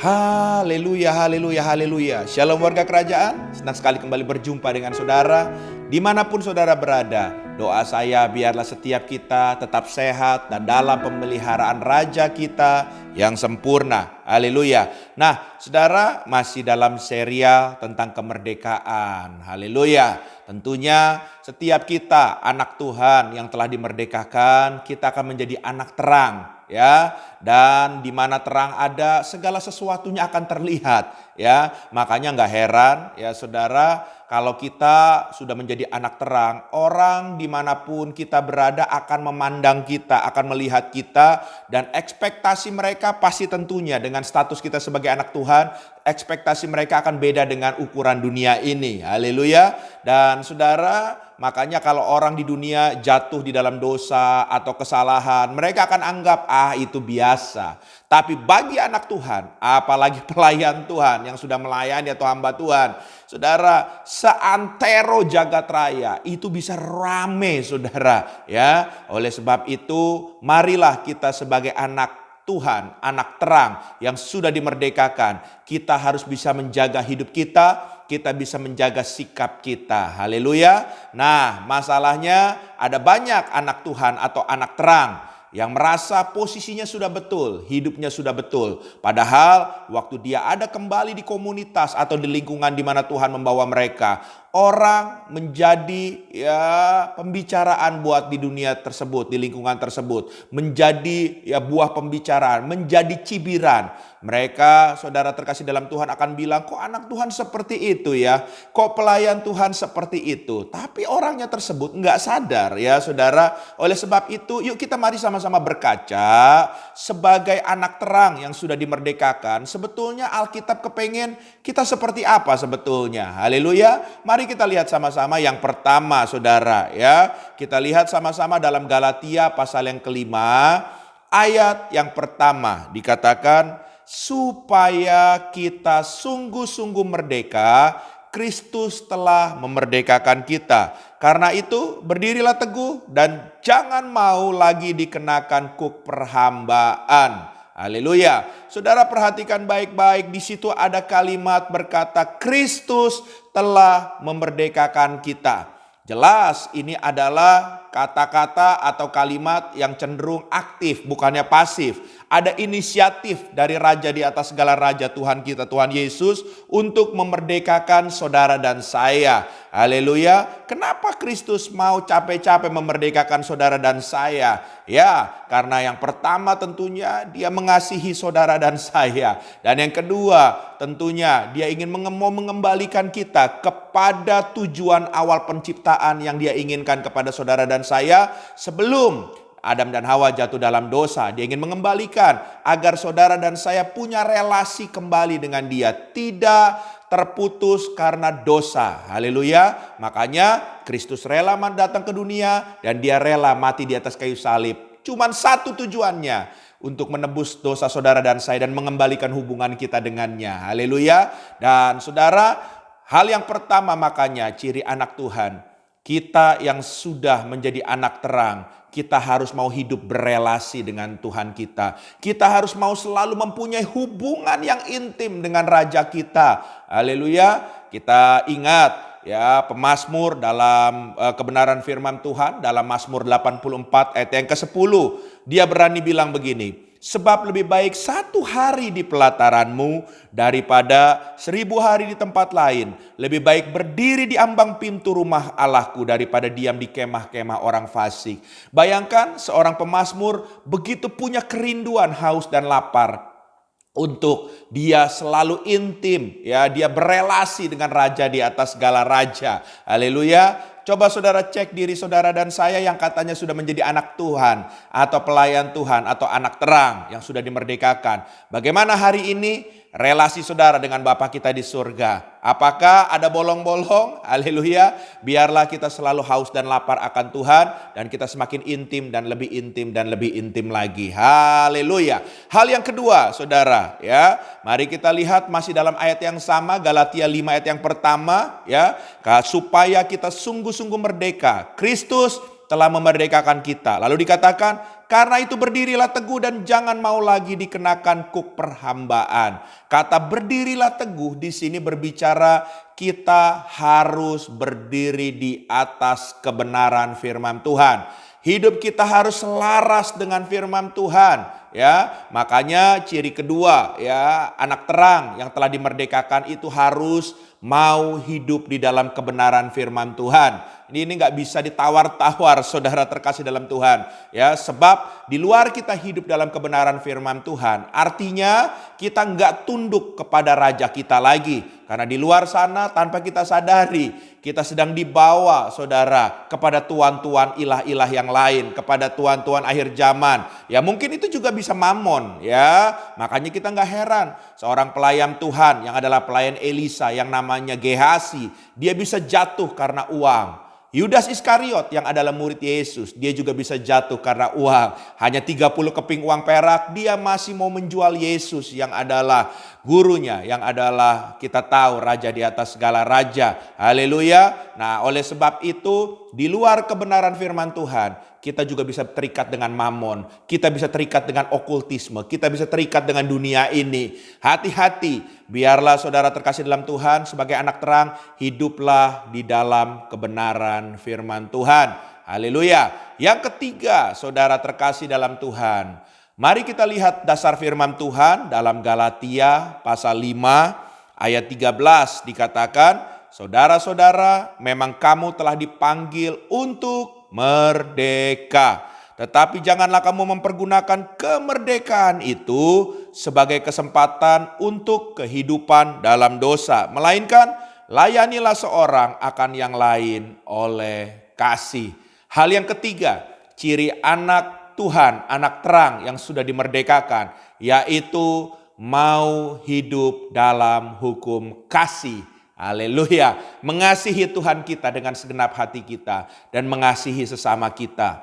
Haleluya, haleluya, haleluya. Shalom warga kerajaan, senang sekali kembali berjumpa dengan saudara. Dimanapun saudara berada, doa saya biarlah setiap kita tetap sehat dan dalam pemeliharaan Raja kita yang sempurna. Haleluya. Nah, saudara masih dalam serial tentang kemerdekaan. Haleluya. Tentunya setiap kita anak Tuhan yang telah dimerdekakan, kita akan menjadi anak terang. Ya, dan di mana terang ada segala sesuatunya akan terlihat, ya. Makanya nggak heran ya saudara, kalau kita sudah menjadi anak terang, orang dimanapun kita berada akan memandang kita, akan melihat kita, dan ekspektasi mereka pasti tentunya dengan status kita sebagai anak Tuhan, ekspektasi mereka akan beda dengan ukuran dunia ini. Haleluya. Dan saudara, makanya kalau orang di dunia jatuh di dalam dosa atau kesalahan, mereka akan anggap itu biasa. Tapi bagi anak Tuhan, apalagi pelayan Tuhan yang sudah melayani atau hamba Tuhan, saudara, seantero jagat raya itu bisa rame saudara, ya. Oleh sebab itu, marilah kita sebagai anak Tuhan, anak terang yang sudah dimerdekakan, kita harus bisa menjaga hidup kita bisa menjaga sikap kita. Haleluya. Nah, masalahnya ada banyak anak Tuhan atau anak terang yang merasa posisinya sudah betul, hidupnya sudah betul. Padahal waktu dia ada kembali di komunitas atau di lingkungan di mana Tuhan membawa mereka, orang menjadi pembicaraan buat di dunia tersebut, di lingkungan tersebut, menjadi buah pembicaraan, menjadi cibiran. Mereka, saudara terkasih dalam Tuhan, akan bilang, kok anak Tuhan seperti itu ya, kok pelayan Tuhan seperti itu. Tapi orangnya tersebut nggak sadar ya saudara. Oleh sebab itu, yuk kita mari sama-sama berkaca sebagai anak terang yang sudah dimerdekakan. Sebetulnya Alkitab kepengen kita seperti apa sebetulnya. Haleluya. Mari kita lihat sama-sama yang pertama saudara ya. Kita lihat sama-sama dalam Galatia pasal yang kelima. Ayat yang pertama dikatakan, supaya kita sungguh-sungguh merdeka, Kristus telah memerdekakan kita. Karena itu berdirilah teguh dan jangan mau lagi dikenakan kuk perhambaan. Haleluya. Saudara perhatikan baik-baik, di situ ada kalimat berkata Kristus telah memerdekakan kita. Jelas ini adalah kata-kata atau kalimat yang cenderung aktif, bukannya pasif. Ada inisiatif dari Raja di atas segala raja, Tuhan kita, Tuhan Yesus, untuk memerdekakan saudara dan saya. Haleluya. Kenapa Kristus mau capek-capek memerdekakan saudara dan saya? Ya, karena yang pertama tentunya dia mengasihi saudara dan saya. Dan yang kedua tentunya dia ingin mau mengembalikan kita kepada tujuan awal penciptaan yang dia inginkan kepada saudara dan saya sebelum Adam dan Hawa jatuh dalam dosa. Dia ingin mengembalikan agar saudara dan saya punya relasi kembali dengan dia, tidak terputus karena dosa. Haleluya. Makanya Kristus rela datang ke dunia dan dia rela mati di atas kayu salib. Cuman satu tujuannya, untuk menebus dosa saudara dan saya dan mengembalikan hubungan kita dengannya. Haleluya. Dan saudara, hal yang pertama makanya ciri anak Tuhan, kita yang sudah menjadi anak terang, kita harus mau hidup berelasi dengan Tuhan kita. Kita harus mau selalu mempunyai hubungan yang intim dengan Raja kita. Haleluya. Kita ingat ya pemazmur dalam kebenaran firman Tuhan dalam Mazmur 84 ayat yang ke-10. Dia berani bilang begini, sebab lebih baik 1 hari di pelataranmu daripada 1000 hari di tempat lain. Lebih baik berdiri di ambang pintu rumah Allahku daripada diam di kemah-kemah orang fasik. Bayangkan seorang pemazmur begitu punya kerinduan, haus dan lapar untuk dia selalu intim, ya, dia berelasi dengan Raja di atas segala raja. Haleluya. Coba saudara cek diri saudara dan saya yang katanya sudah menjadi anak Tuhan atau pelayan Tuhan atau anak terang yang sudah dimerdekakan. Bagaimana hari ini relasi saudara dengan Bapa kita di surga? Apakah ada bolong-bolong? Haleluya. Biarlah kita selalu haus dan lapar akan Tuhan dan kita semakin intim dan lebih intim dan lebih intim lagi. Haleluya. Hal yang kedua saudara ya, mari kita lihat masih dalam ayat yang sama, Galatia 5 ayat yang pertama ya, supaya kita sungguh-sungguh merdeka, Kristus telah memerdekakan kita. Lalu dikatakan Karena itu berdirilah teguh dan jangan mau lagi dikenakan kuk perhambaan. Kata berdirilah teguh di sini berbicara kita harus berdiri di atas kebenaran firman Tuhan. Hidup kita harus selaras dengan firman Tuhan, ya. Makanya ciri kedua, ya, anak terang yang telah dimerdekakan itu harus mau hidup di dalam kebenaran firman Tuhan. Ini nggak bisa ditawar-tawar, saudara terkasih dalam Tuhan, ya. Sebab di luar kita hidup dalam kebenaran firman Tuhan, artinya kita nggak tunduk kepada raja kita lagi. Karena di luar sana tanpa kita sadari, kita sedang dibawa, saudara, kepada tuan-tuan ilah-ilah yang lain, kepada tuan-tuan akhir zaman. Ya mungkin itu juga bisa mamon, ya. Makanya kita nggak heran seorang pelayan Tuhan yang adalah pelayan Elisa yang namanya Gehasi, dia bisa jatuh karena uang. Yudas Iskariot yang adalah murid Yesus, dia juga bisa jatuh karena uang. Hanya 30 keping uang perak, dia masih mau menjual Yesus yang adalah gurunya, yang adalah kita tahu raja di atas segala raja. Haleluya. Nah, oleh sebab itu di luar kebenaran firman Tuhan, kita juga bisa terikat dengan mamon, kita bisa terikat dengan okultisme, kita bisa terikat dengan dunia ini. Hati-hati, biarlah saudara terkasih dalam Tuhan sebagai anak terang, hiduplah di dalam kebenaran firman Tuhan. Haleluya. Yang ketiga, saudara terkasih dalam Tuhan, mari kita lihat dasar firman Tuhan dalam Galatia pasal 5 ayat 13 dikatakan, saudara-saudara, memang kamu telah dipanggil untuk merdeka. Tetapi janganlah kamu mempergunakan kemerdekaan itu sebagai kesempatan untuk kehidupan dalam dosa. Melainkan layanilah seorang akan yang lain oleh kasih. Hal yang ketiga, ciri anak Tuhan, anak terang yang sudah dimerdekakan, yaitu mau hidup dalam hukum kasih. Haleluya, mengasihi Tuhan kita dengan segenap hati kita dan mengasihi sesama kita.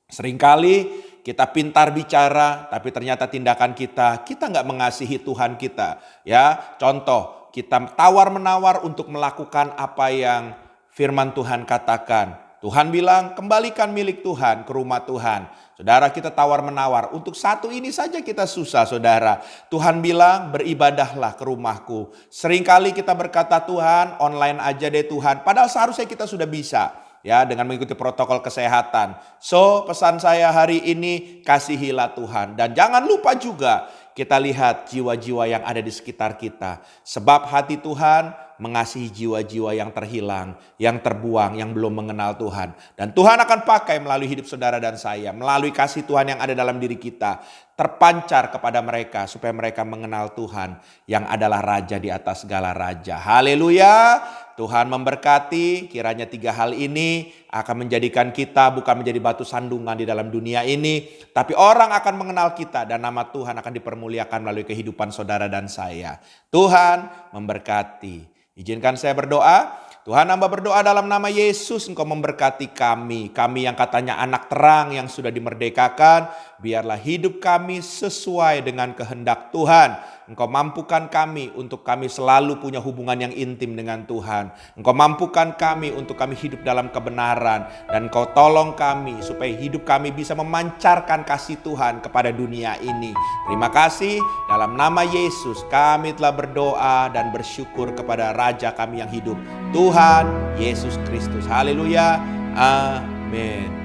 Seringkali kita pintar bicara, tapi ternyata tindakan kita nggak mengasihi Tuhan kita. Ya, contoh, kita tawar-menawar untuk melakukan apa yang firman Tuhan katakan. Tuhan bilang, kembalikan milik Tuhan ke rumah Tuhan. Saudara, kita tawar-menawar. Untuk satu ini saja kita susah, saudara. Tuhan bilang, beribadahlah ke rumahku. Seringkali kita berkata, Tuhan, online aja deh Tuhan. Padahal seharusnya kita sudah bisa, ya, dengan mengikuti protokol kesehatan. So, pesan saya hari ini, kasihilah Tuhan. Dan jangan lupa juga, kita lihat jiwa-jiwa yang ada di sekitar kita. Sebab hati Tuhan mengasihi jiwa-jiwa yang terhilang, yang terbuang, yang belum mengenal Tuhan. Dan Tuhan akan pakai melalui hidup saudara dan saya, melalui kasih Tuhan yang ada dalam diri kita, terpancar kepada mereka supaya mereka mengenal Tuhan yang adalah Raja di atas segala raja. Haleluya. Tuhan memberkati, kiranya 3 hal ini akan menjadikan kita bukan menjadi batu sandungan di dalam dunia ini, tapi orang akan mengenal kita dan nama Tuhan akan dipermuliakan melalui kehidupan saudara dan saya. Tuhan memberkati. Izinkan saya berdoa. Tuhan, hamba berdoa dalam nama Yesus, Engkau memberkati kami yang katanya anak terang yang sudah dimerdekakan. Biarlah hidup kami sesuai dengan kehendak Tuhan. Engkau mampukan kami untuk kami selalu punya hubungan yang intim dengan Tuhan. Engkau mampukan kami untuk kami hidup dalam kebenaran. Dan Engkau tolong kami supaya hidup kami bisa memancarkan kasih Tuhan kepada dunia ini. Terima kasih, dalam nama Yesus kami telah berdoa dan bersyukur kepada Raja kami yang hidup, Tuhan Yesus Kristus. Haleluya. Amin.